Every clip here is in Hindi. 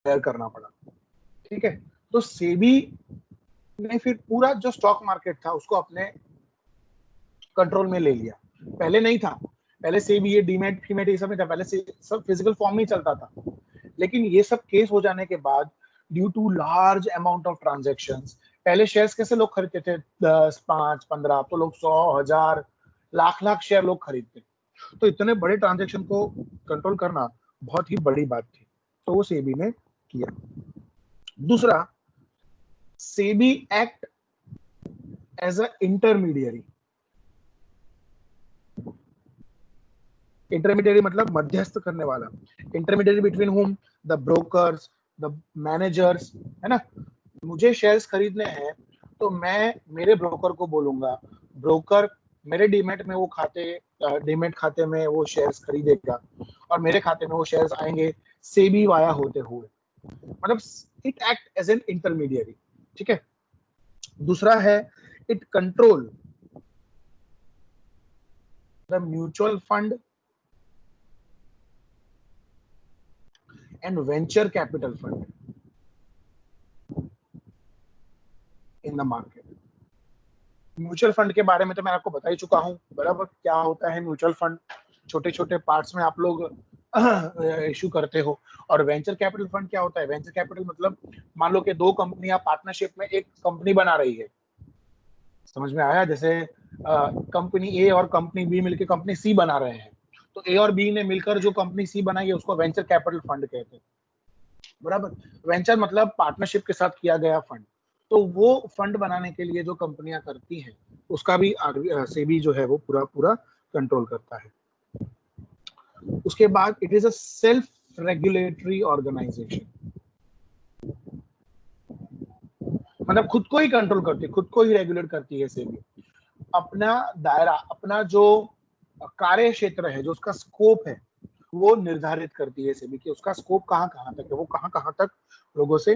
बेयर करना पड़ा। ठीक है, तो सेबी ने फिर पूरा जो स्टॉक मार्केट था उसको अपने कंट्रोल में ले लिया। पहले नहीं था, पहले सेबी ये डीमैट फीमेट ये सब नहीं था, पहले से सब फिजिकल फॉर्म में ही चलता था। लेकिन ये सब केस हो जाने के बाद, due to large amount of transactions, पहले शेयर्स कैसे लोग खरीदते थे, 10, 5, 15, तो लोग 100, 1000, लाख शेयर लोग खरीदते। तो इतने बड़े ट्रांजैक्शन को कंट्रोल करना बहुत ही बड़ी बात थी, तो वो सेबी ने किया। दूसरा, SEBI act as a intermediary. Intermediary मतलब मध्यस्थ करने वाला। Intermediary between hmm, the brokers, the managers, है ना। मुझे शेयर्स खरीदने हैं तो मैं मेरे ब्रोकर को बोलूंगा, ब्रोकर मेरे डीमैट में वो डीमैट खाते में वो शेयर्स खरीदेगा और मेरे खाते में वो शेयर्स आएंगे सेबी वाया होते हुए। मतलब it act as an intermediary. ठीक है। दूसरा है, it control the mutual fund and venture capital fund in the market. Mutual fund के बारे में तो मैं आपको बता ही चुका हूं, बराबर। क्या होता है म्यूचुअल फंड, छोटे छोटे पार्ट्स में आप लोग इशू करते हो। और वेंचर कैपिटल फंड क्या होता है? वेंचर कैपिटल मतलब मान लो कि दो कंपनियां पार्टनरशिप में एक कंपनी बना रही है, समझ में आया? जैसे कंपनी ए और कंपनी बी मिलकर कंपनी सी बना रहे हैं, तो ए और बी ने मिलकर जो कंपनी सी बनाई है उसको वेंचर कैपिटल फंड कहते हैं, बराबर। वेंचर मतलब पार्टनरशिप के साथ किया गया फंड। तो वो फंड बनाने के लिए जो कंपनियां करती हैं उसका भी सेबी जो है वो पूरा पूरा कंट्रोल करता है। उसके बाद, it is a self regulatory organisation, मतलब खुद को ही कंट्रोल करती है, खुद को ही रेगुलेट करती है सेबी। अपना दायरा, अपना जो कार्य क्षेत्र है, जो उसका स्कोप है, वो निर्धारित करती है सेबी कि उसका स्कोप कहाँ कहाँ तक है, वो कहाँ कहाँ तक लोगों से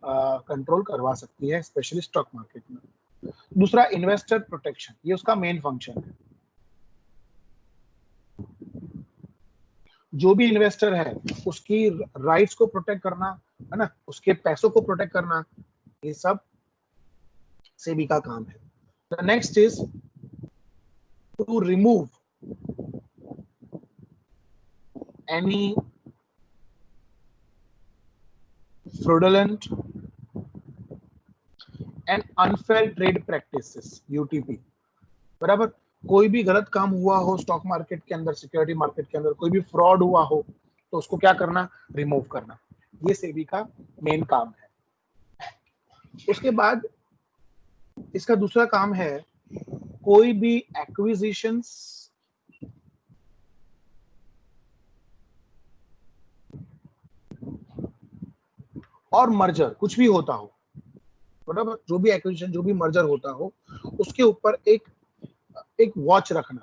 कंट्रोल करवा सकती है, स्पेशली स्टॉक मार्केट में। दूसरा, इन्वेस्टर प्रोटेक्शन, ये उसका मेन फंक्शन है। जो भी इन्वेस्टर है उसकी राइट्स को प्रोटेक्ट करना, है ना, उसके पैसों को प्रोटेक्ट करना, ये सब सेबी का काम है। The next is to remove any fraudulent and unfair trade practices, UTP, बराबर। कोई भी गलत काम हुआ हो स्टॉक मार्केट के अंदर, सिक्योरिटी मार्केट के अंदर कोई भी फ्रॉड हुआ हो तो उसको क्या करना? रिमूव करना। ये सेबी का मेन काम है। उसके बाद इसका दूसरा काम है, कोई भी एक्विजिशंस और मर्जर, कुछ भी होता हो, बराबर, जो भी एक्विजिशन, जो भी मर्जर होता हो, उसके ऊपर एक वॉच रखना।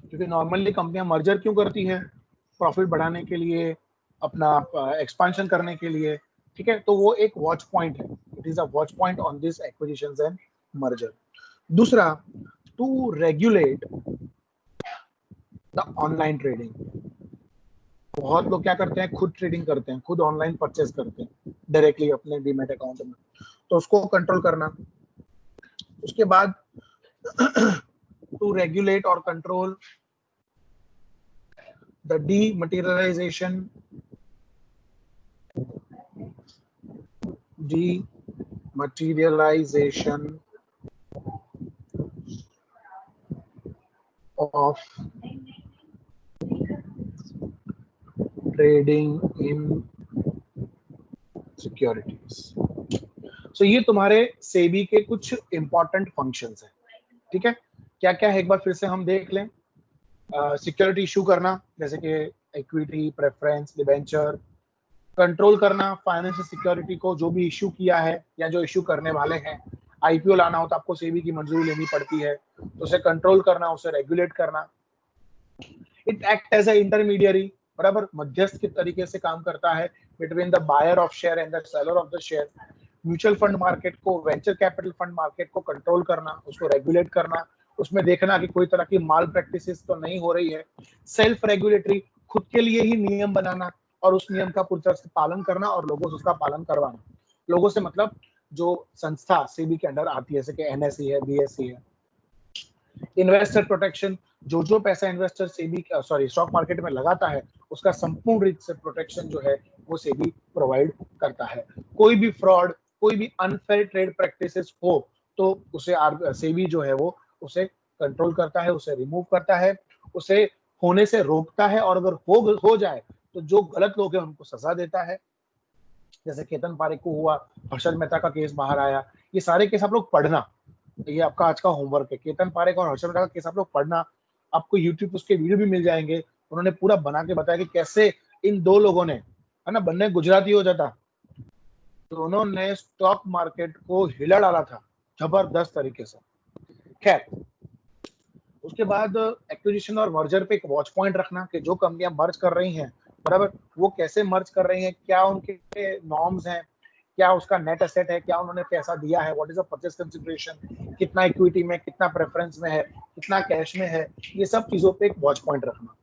क्योंकि नॉर्मली कंपनियां मर्जर क्यों करती है? प्रॉफिट बढ़ाने के लिए, अपना एक्सपांशन करने के लिए। ठीक है, तो वो एक वॉच पॉइंट है, it is a watch point on this acquisitions and merger. दूसरा, to regulate the online trading. बहुत लोग क्या करते हैं? खुद ट्रेडिंग करते हैं, खुद ऑनलाइन परचेज करते हैं डायरेक्टली अपने डीमैट अकाउंट में, तो उसको कंट्रोल करना। उसके बाद टू रेगुलेट और control the dematerialization of trading in securities। So ये तुम्हारे सेबी के कुछ इंपॉर्टेंट फंक्शंस हैं। ठीक है, क्या क्या है एक बार फिर से हम देख लें। सिक्योरिटी इशू करना, जैसे कि इक्विटी, प्रेफरेंस, डिबेंचर। कंट्रोल करना फाइनेंशियल सिक्योरिटी को, जो भी इशू किया है या जो इशू करने वाले हैं। आईपीओ लाना हो तो आपको सेबी की मंजूरी लेनी पड़ती है, तो उसे कंट्रोल करना, उसे रेगुलेट करना। It act as a intermediary, बराबर, मध्यस्थ के तरीके से काम करता है between the buyer of share and the seller of the share. Mutual fund market को, वेंचर कैपिटल फंड मार्केट को कंट्रोल करना, उसको रेगुलेट करना, उसमें देखना कि कोई तरह की माल प्रैक्टिसेस तो नहीं हो रही है। सेल्फ रेगुलेटरी, खुद के लिए ही नियम बनाना और उस नियम का पूरी तरह से पालन करना और लोगों से उसका पालन करवाना। लोगों से मतलब जो संस्था सेबी के अंडर आती है, जैसे कि एनएसई है, बीएसई है। इन्वेस्टर प्रोटेक्शन, जो पैसा इन्वेस्टर सेबी स्टॉक मार्केट में लगाता है उसका संपूर्ण रूप से प्रोटेक्शन जो है वो सेबी प्रोवाइड करता है। कोई भी फ्रॉड, कोई भी अनफेयर ट्रेड प्रैक्टिसेस हो तो उसे सेबी जो है वो उसे कंट्रोल करता है, उसे रिमूव करता है, उसे होने से रोकता है, और अगर हो जाए तो जो गलत लोग हैं उनको सजा देता है। जैसे केतन पारेख को हुआ, हर्षद मेहता का केस बाहर आया, ये सारे केस आप लोग पढ़ना, ये आपका आज का होमवर्क है। केतन पारेख और हर्षद मेहता का केस आप लोग पढ़ना, आपको यूट्यूब उसके वीडियो भी मिल जाएंगे। उन्होंने पूरा बना के बताया कि कैसे इन दो लोगों ने, है ना, बनने गुजराती हो जाता, तो उन्होंने स्टॉक मार्केट को हिला डाला था जबरदस्त तरीके से। खैर, उसके बाद एक्विजिशन और मर्जर पे एक वॉच पॉइंट रखना कि जो कंपनियां मर्ज कर रही हैं, बराबर, वो कैसे मर्ज कर रही हैं, क्या उनके नॉर्म्स हैं, क्या उसका नेट एसेट है, क्या उन्होंने पैसा दिया है, what is the purchase consideration, कितना इक्विटी में, कितना प्रेफरेंस में है, कितना कैश में है, ये सब चीजों पे एक वॉच पॉइंट रखना।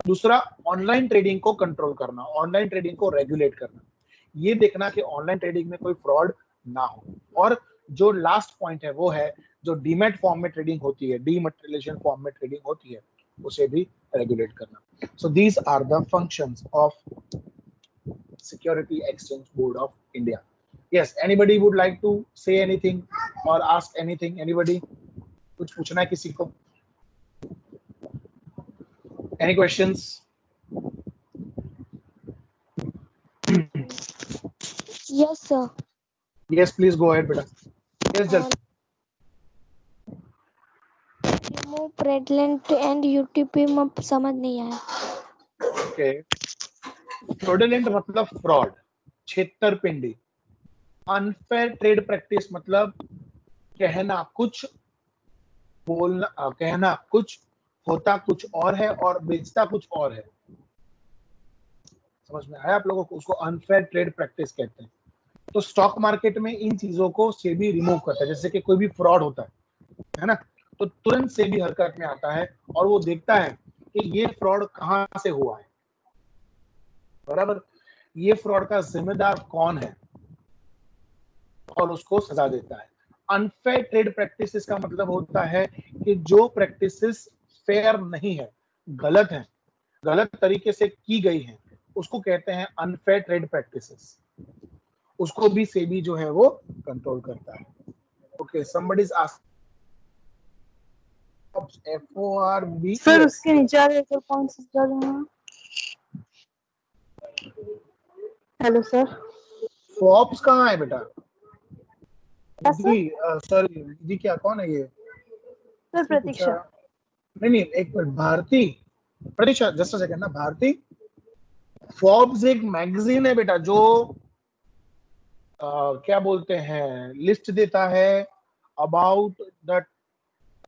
दूसरा, ऑनलाइन ट्रेडिंग को कंट्रोल करना, ऑनलाइन ट्रेडिंग को रेगुलेट करना, ये देखना कि ऑनलाइन ट्रेडिंग में कोई फ्रॉड ना हो। और जो लास्ट पॉइंट है वो है जो डीमैट फॉर्म में ट्रेडिंग होती है, डीमैटेरियलाइजेशन फॉर्म में ट्रेडिंग होती है, उसे भी रेगुलेट करना। So these are the functions of security exchange board of India. Yes, anybody would like to say anything और आस्क एनीथिंग? एनीबडी, कुछ पूछना है किसी को? Any questions? Yes, sir. Yes, please go ahead, बेटा. Yes, Jal. Remove prevalent and UTP में समझ नहीं आया। Okay. फ्रॉडुलेंट मतलब फ्रॉड, छेतरपिंडी। अनफेयर ट्रेड प्रैक्टिस मतलब कहना कुछ, बोलना, कहना कुछ, होता कुछ और है और बेचता कुछ और है। समझ में आया आप लोगों को? उसको अनफेयर ट्रेड प्रैक्टिस कहते हैं। तो स्टॉक मार्केट में इन चीजों को सेबी रिमूव करता है। जैसे कि कोई भी फ्रॉड होता है ना, तो तुरंत सेबी हरकत में आता है और वो देखता है कि ये फ्रॉड कहां से हुआ है, बराबर, ये फ्रॉड का जिम्मेदार कौन है, और उसको सजा देता है। अनफेयर ट्रेड प्रैक्टिसेस का मतलब होता है कि जो प्रैक्टिसेस फेयर नहीं है, गलत है, गलत तरीके से की गई है, उसको कहते हैं अनफेयर ट्रेड प्रैक्टिसेस। उसको भी सेबी जो है वो कंट्रोल करता है। Okay, somebody is asking FORB। Sir उसके नीचे आ रहे कौन सा जगह? Hello sir. फॉर्ब्स कहाँ है बेटा? सर सर जी, क्या कौन है ये? सर प्रतीक्षा। नहीं, एक minute, Bharti, Pratiksha, just a second ना। भारती, फॉर्ब्स एक मैगजीन है बेटा जो क्या बोलते हैं, लिस्ट देता है about the,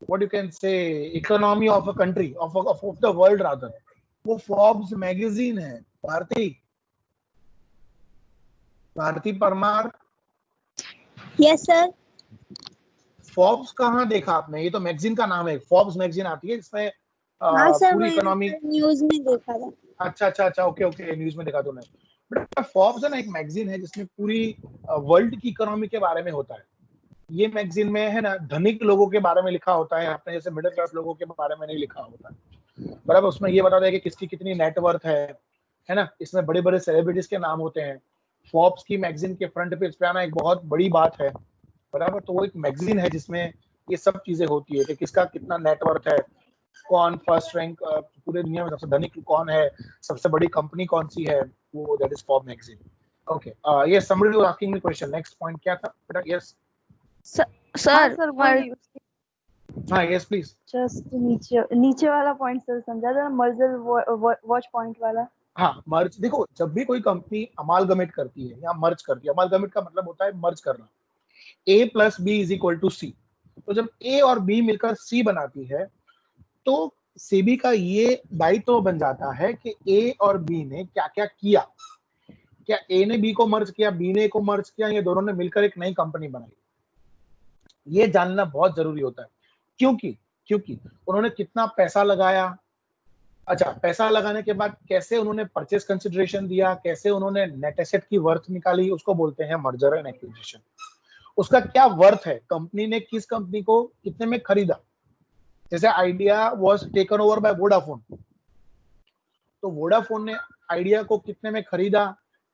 what you can say, economy of a country, of the world rather. वो फॉर्ब्स मैगजीन है। Bharti, Bharti Parmar. Yes sir. Forbes कहाँ देखा आपने? ये तो मैगजीन का नाम है, फॉर्ब्स मैगजीन आती है जिसमें हाँ सर, पूरी मैंने इकोनॉमी। न्यूज में देखा था। अच्छा, ओके, न्यूज में देखा तुमने। बट फॉर्ब्स है ना, एक मैगजीन है जिसमें पूरी वर्ल्ड की इकोनॉमी के बारे में होता है। ये मैगजीन में है ना धनिक लोगों के बारे में लिखा होता है, अपने जैसे मिडिल क्लास लोगों के बारे में नहीं लिखा होता है, बराबर। उसमें ये बताता है कि किसकी कितनी नेटवर्थ है ना। इसमें बड़े बड़े सेलिब्रिटीज के नाम होते हैं। फॉर्ब्स की मैगजीन के फ्रंट पेज पे आना एक बहुत बड़ी बात है, बराबर। तो वो एक मैगजीन है जिसमें ये सब चीजें होती है कि किसका कितना नेटवर्थ है, कौन फर्स्ट रैंक, पूरे दुनिया में सबसे धनिक कौन है, सबसे बड़ी कंपनी कौन सी है, वो that is Forbes magazine. Okay, yes, somebody was asking me question. Next point क्या था बेटा? यस सर हाँ, यस प्लीज। जस्ट नीचे वाला पॉइंट सर समझा था, मर्जर वॉच पॉइंट वाला। हाँ, मर्ज, देखो जब भी कोई कंपनी अमालगमेट करती है या मर्ज करती है, अमालगमेट का मतलब होता है मर्ज करना, A plus b is equal to c. तो जब A और B मिलकर C बनाती है तो सेबी का ये दायित्व बन जाता है कि A और B ने क्या क्या किया, क्या A ने B को मर्ज किया, B ने A को मर्ज किया, ये दोनों ने मिलकर एक नई कंपनी बनाई। ये जानना बहुत जरूरी होता है। क्योंकि उन्होंने कितना पैसा लगाया, अच्छा, पैसा लगाने के बाद कैसे उन्होंने परचेस कंसिडरेशन दिया, कैसे उन्होंने नेट एसेट की वर्थ निकाली, उसको बोलते हैं मर्जर एंड एक्विजिशन। उसका क्या वर्थ है, कंपनी ने किस कंपनी को कितने में खरीदा। जैसे idea was taken over by Vodafone, तो वोडाफोन ने आइडिया को कितने में खरीदा,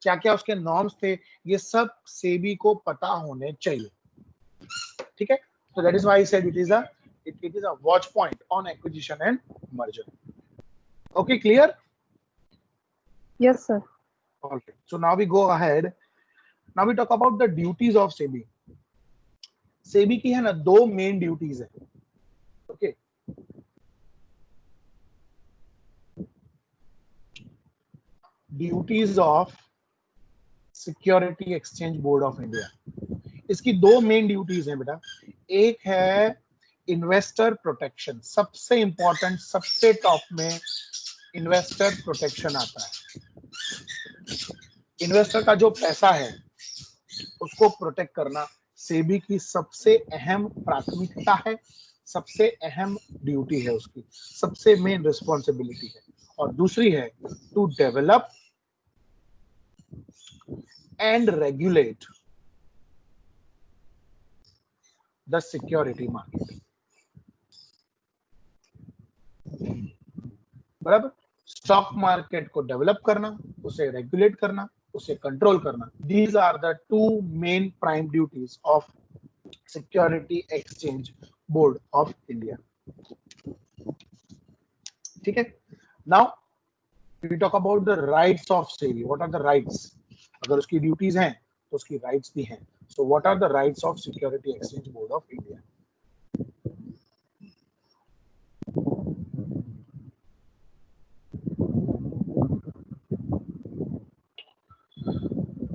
क्या क्या उसके नॉर्म्स थे, ये सब सेबी को पता होने चाहिए। ठीक है, so that is why I said it is a watch point on acquisition and merger. Okay, clear? Yes, sir. All right, so now we go ahead. Now we talk about the duties of SEBI. SEBI की है ना दो मेन ड्यूटीज है। Okay, duties of security exchange board of India. इसकी दो मेन ड्यूटीज हैं बेटा। एक है इन्वेस्टर प्रोटेक्शन, सबसे इंपॉर्टेंट, सबसे टॉप में इन्वेस्टर प्रोटेक्शन आता है। इन्वेस्टर का जो पैसा है उसको प्रोटेक्ट करना सेबी की सबसे अहम प्राथमिकता है, सबसे अहम ड्यूटी है, उसकी सबसे मेन रिस्पॉन्सिबिलिटी है। और दूसरी है to develop and regulate the security market. बराबर, स्टॉक मार्केट को डेवलप करना, उसे रेगुलेट करना, उसे कंट्रोल करना। These are the two main prime duties of security exchange board of India. ठीक है, now we talk about the rights of SEBI. What are the rights? अगर उसकी ड्यूटीज हैं तो उसकी राइट्स भी हैं। So what are the rights of security exchange board of India?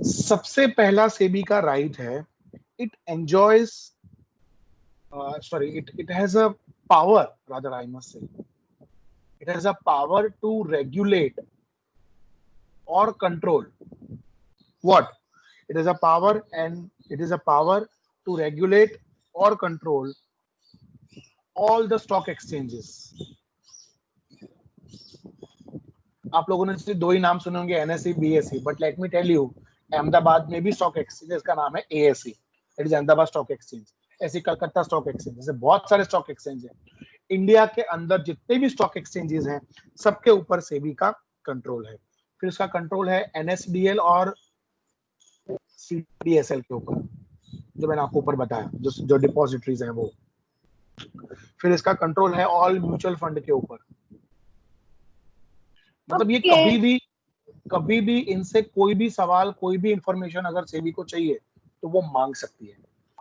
सबसे पहला सेबी का राइट है, it enjoys it has a power, rather I must say, it has a power to regulate or control what? It is a power, and it is a power to regulate or control all the stock exchanges. आप लोगों ने सिर्फ दो ही नाम सुने होंगे, NSE, BSE, but let me tell you, Ahmedabad में भी स्टॉक एक्सचेंज का नाम है ASE, it is Ahmedabad stock exchange. ऐसे कलकत्ता स्टॉक एक्सचेंज, जैसे बहुत सारे स्टॉक एक्सचेंज हैं। इंडिया के अंदर जितने भी स्टॉक एक्सचेंजेस हैं सबके ऊपर सेबी का कंट्रोल है। फिर इसका कंट्रोल है एनएसडीएल और सीडीएसएल के ऊपर, जो मैंने आपको ऊपर बताया, जो डिपॉजिटरीज हैं वो। फिर इसका कंट्रोल है ऑल म्यूचुअल फंड के ऊपर। मतलब ये कभी भी इनसे कोई भी सवाल, कोई भी इंफॉर्मेशन अगर सेबी को चाहिए तो वो मांग सकती है,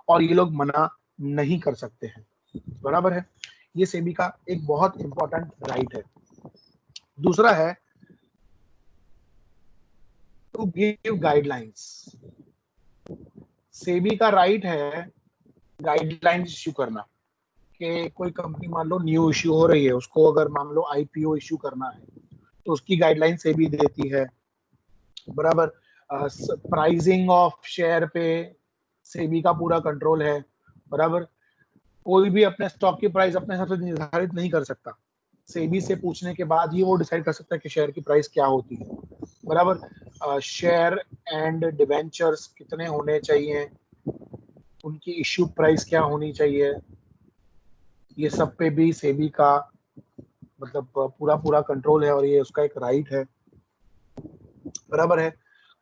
और ये लोग मना नहीं कर सकते हैं। बराबर है, ये सेबी का एक बहुत इंपॉर्टेंट राइट है। दूसरा है टू गिव गाइडलाइंस। सेबी का राइट है गाइडलाइंस इश्यू करना, कि कोई कंपनी मान लो न्यू इश्यू हो रही है, उसको अगर मान लो आईपीओ इश्यू करना है तो उसकी गाइडलाइन सेबी देती है। बराबर, प्राइसिंग ऑफ शेयर पे सेबी का पूरा कंट्रोल है। बराबर, कोई भी अपने स्टॉक की प्राइस अपने हिसाब से निर्धारित नहीं कर सकता, सेबी से पूछने के बाद ही वो डिसाइड कर सकता है कि शेयर की प्राइस क्या होती है। बराबर, शेयर एंड डिवेंचर्स कितने होने चाहिए, उनकी इश्यू प्राइस क्या होनी चाहिए, ये सब पे भी सेबी का मतलब पूरा कंट्रोल है, और ये उसका एक राइट है। बराबर है,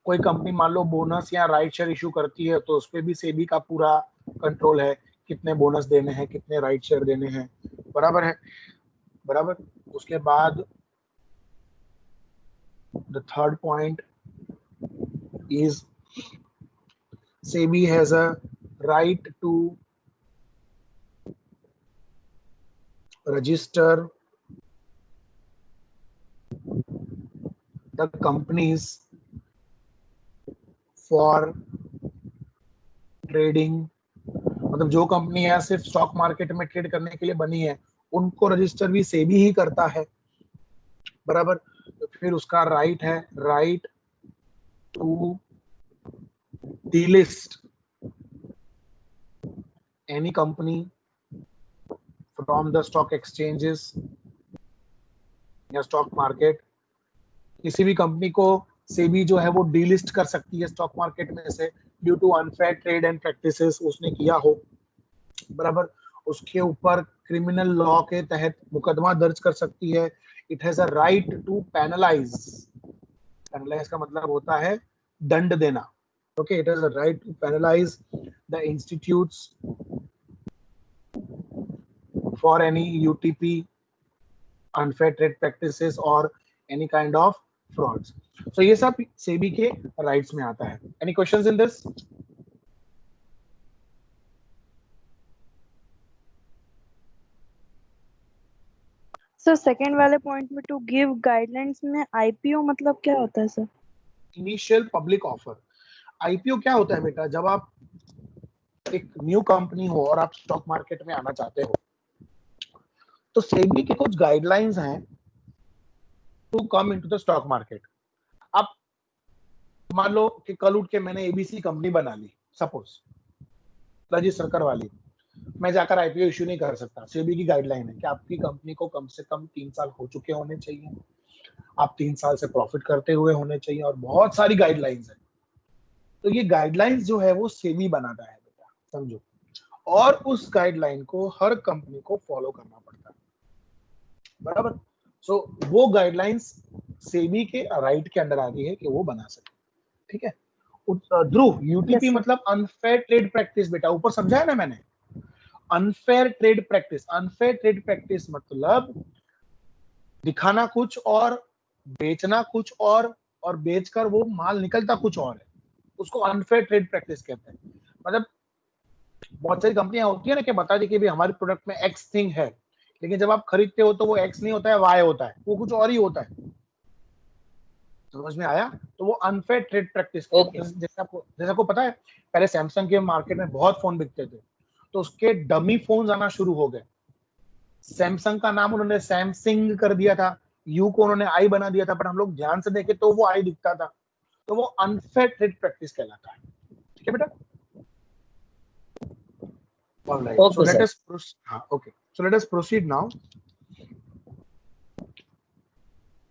कोई कंपनी मान लो बोनस या राइट शेयर इशू करती है तो उस पर भी सेबी का पूरा कंट्रोल है, कितने बोनस देने हैं, कितने राइट शेयर देने हैं। बराबर है। बराबर, उसके बाद the third point is SEBI has a right to register the companies for trading. मतलब जो कंपनियां सिर्फ स्टॉक मार्केट में ट्रेड करने के लिए बनी है उनको रजिस्टर भी सेबी ही करता है। बराबर, फिर उसका राइट है right to delist any company from the stock exchanges या स्टॉक मार्केट, किसी भी कंपनी को सेबी जो है वो डीलिस्ट कर सकती है स्टॉक मार्केट में से due to unfair trade and practices उसने किया हो, बराबर, उसके ऊपर क्रिमिनल लॉ के तहत मुकदमा दर्ज कर सकती है। It has a right to penalize, penalize का मतलब होता है दंड देना, okay, it has a right to penalize the institutes for any UTP, unfair trade practices और any kind of frauds. So ये सब सेबी के राइट्स में आता है। Any questions in this? Sir second वाले पॉइंट में टू गिव गाइडलाइंस में आईपीओ मतलब क्या होता है sir? Initial public offer. IPO क्या होता है बेटा? जब आप एक न्यू कंपनी हो और आप स्टॉक मार्केट में आना चाहते हो, तो सेबी के कुछ गाइडलाइंस हैं to come into the stock market. अब मान लो कि कल उठ के मैंने एबीसी कंपनी बना ली, सपोज रजिस्टर करवा ली, मैं जाकर आईपीओ इश्यू नहीं कर सकता। सेबी की गाइडलाइन है कि आपकी कंपनी को कम से कम 3 साल हो चुके होने चाहिए, आप 3 साल से प्रॉफिट करते हुए होने चाहिए, और बहुत सारी गाइडलाइंस है। तो ये गाइडलाइंस जो है वो सेबी बनाता है बेटा, समझो, और उस गाइडलाइन को हर कंपनी को फॉलो करना पड़ता है, बराबर। सो वो गाइडलाइंस सेबी के राइट के अंडर आती है कि वो बना सके, ठीक है। ध्रुव, यूटीपी Yes, sir. मतलब अनफेयर ट्रेड प्रैक्टिस बेटा, ऊपर समझाया ना मैंने। Unfair trade practice, unfair trade practice मतलब दिखाना कुछ और बेचना कुछ और बेचकर वो माल निकलता कुछ और है, उसको अनफेयर ट्रेड प्रैक्टिस कहते हैं। मतलब बहुत सारी कंपनियां होती है ना कि बता दी कि भाई हमारे प्रोडक्ट में एक्स थिंग है, लेकिन जब आप खरीदते हो तो वो एक्स नहीं होता है, वाई होता है, वो कुछ और ही होता है। समझ में आया? तो वो अनफेयर ट्रेड प्रैक्टिस। जैसे आपको पता है, पहले सैमसंग के मार्केट में बहुत फोन बिकते थे, तो उसके डमी फोन आना शुरू हो गए। सैमसंग का नाम उन्होंने सैमसंग कर दिया था, यू को उन्होंने आई बना दिया था, पर हम लोग ध्यान से देखे तो वो आई दिखता था, तो वो अनफेयर ट्रेड प्रैक्टिस कहलाता है, ठीक है बेटा? All right. Okay, So let sir. us okay. So let us proceed now.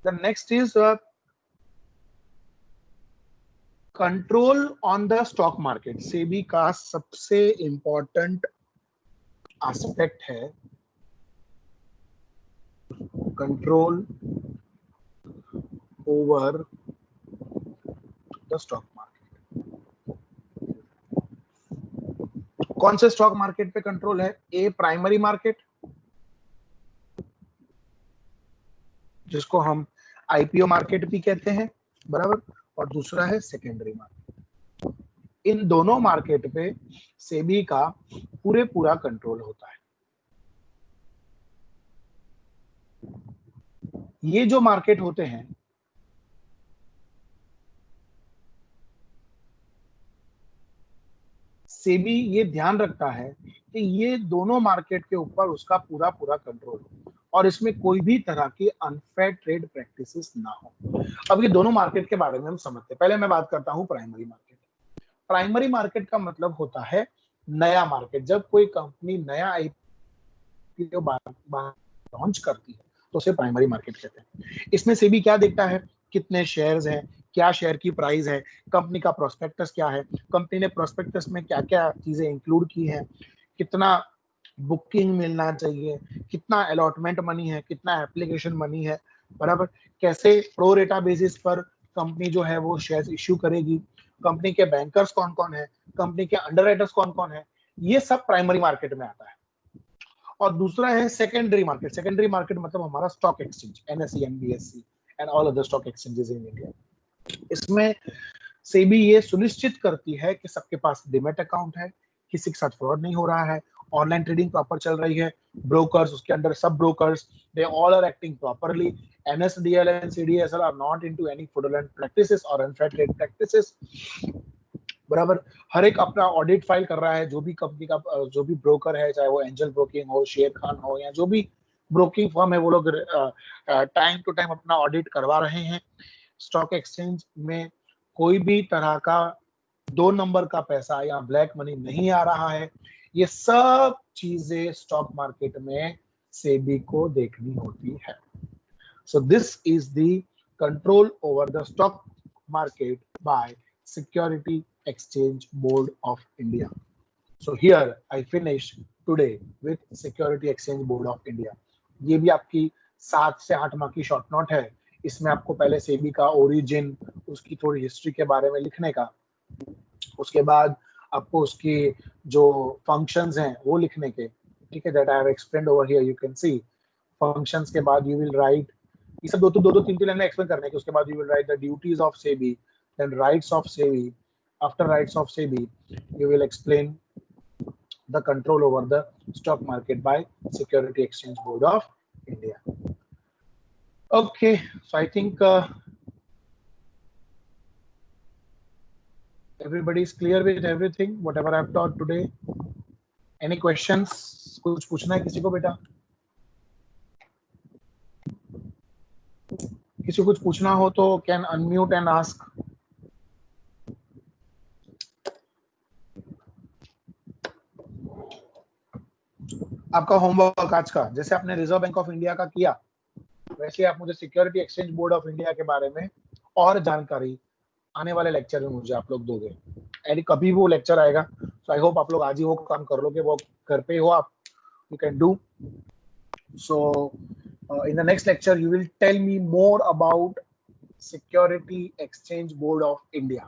The next is control on the stock market. SEBI का सबसे important aspect है control over the stock market. कौन से स्टॉक मार्केट पे कंट्रोल है? ए प्राइमरी मार्केट, जिसको हम आईपीओ मार्केट भी कहते हैं, बराबर, और दूसरा है सेकेंडरी मार्केट। इन दोनों मार्केट पे सेबी का पूरा कंट्रोल होता है। ये जो मार्केट होते हैं, सेबी ये ध्यान रखता है कि ये दोनों मार्केट के ऊपर उसका पूरा कंट्रोल हो और इसमें कोई भी तरह की अनफेयर ट्रेड प्रैक्टिसेस ना हो। अब ये दोनों मार्केट के बारे में हम समझते हैं। पहले मैं बात करता हूं प्राइमरी मार्केट। प्राइमरी मार्केट का मतलब होता है नया मार्केट। जब कोई कंपनी नया आईपीओ लॉन्च करती है तो उसे प्राइमरी मार्केट कहते हैं। इसमें सेबी क्या देखता है? कितने शेयर्स हैं, क्या शेयर की प्राइस है, कंपनी का प्रोस्पेक्टस क्या है, कंपनी ने प्रोस्पेक्टस में क्या क्या चीजें इंक्लूड की हैं, कितना बुकिंग मिलना चाहिए, कितना अलॉटमेंट मनी है, कितना एप्लीकेशन मनी है, बराबर, कैसे प्रो रेटा बेसिस पर कंपनी जो है वो शेयर्स इश्यू करेगी, कंपनी के बैंकर्स कौन कौन है, कंपनी के अंडरराइटर्स कौन कौन है, ये सब प्राइमरी मार्केट में आता है। और दूसरा है सेकेंडरी मार्केट। सेकेंडरी मार्केट मतलब हमारा stock exchange, NSE, NBSE and all other stock exchanges in India. इसमें सेबी ये सुनिश्चित करती है कि सबके पास डिमेट अकाउंट है, किसी के साथ फ्रॉड नहीं हो रहा है, ऑनलाइन ट्रेडिंग प्रॉपर चल रही है, ब्रोकर्स, उसके अंदर सब brokers, they all are acting properly, NSDL and CDSL are not into any fraudulent practices और अनफेयर ट्रेड प्रैक्टिसेस, बराबर। हर एक अपना ऑडिट फाइल कर रहा है, जो भी कंपनी का जो भी ब्रोकर है, चाहे वो एंजल ब्रोकिंग हो, शेर खान हो, या जो भी ब्रोकिंग फर्म है, वो लोग टाइम टू टाइम अपना ऑडिट करवा रहे हैं। स्टॉक एक्सचेंज में कोई भी तरह का 2 नंबर का पैसा या ब्लैक मनी नहीं आ रहा है। ये सब चीजें स्टॉक मार्केट में सेबी को देखनी होती है। So this is the control over the stock market by Security Exchange Board of India. So here I finish today with Security Exchange Board of India. ये भी आपकी 7 से 8 माह की शॉर्ट नोट है. इसमें आपको पहले सेबी का ओरिजिन, उसकी थोड़ी हिस्ट्री के बारे में लिखने का, उसके बाद आपको उसकी जो फंक्शंस हैं वो लिखने के, ठीक है. That I have explained over here, you can see. Functions के बाद यू विल राइट, ये सब दो तीन लाइन में एक्सप्लेन करने के. उसके बाद you will write the duties of SEBI, then rights of SEBI. After rights of SEBI you will explain the control over the stock market by Security Exchange Board of India. Okay, so I think everybody is clear with everything, whatever I've taught today. Any questions? कुछ पूछना है किसी को बेटा? किसी को कुछ पूछना हो तो can unmute and ask. आपका होमवर्क आज का, जैसे आपने रिजर्व बैंक ऑफ इंडिया का किया, वैसे आप मुझे security exchange board of India के बारे में और जानकारी आने वाले लेक्चर में मुझे आप लोग दोगे. एंड कभी वो लेक्चर आएगा, सो आई होप आप लोग आज ही वो काम कर लोगे. वो घर पे हो आप, you can do. So in the next lecture you will tell me more about security exchange board of India.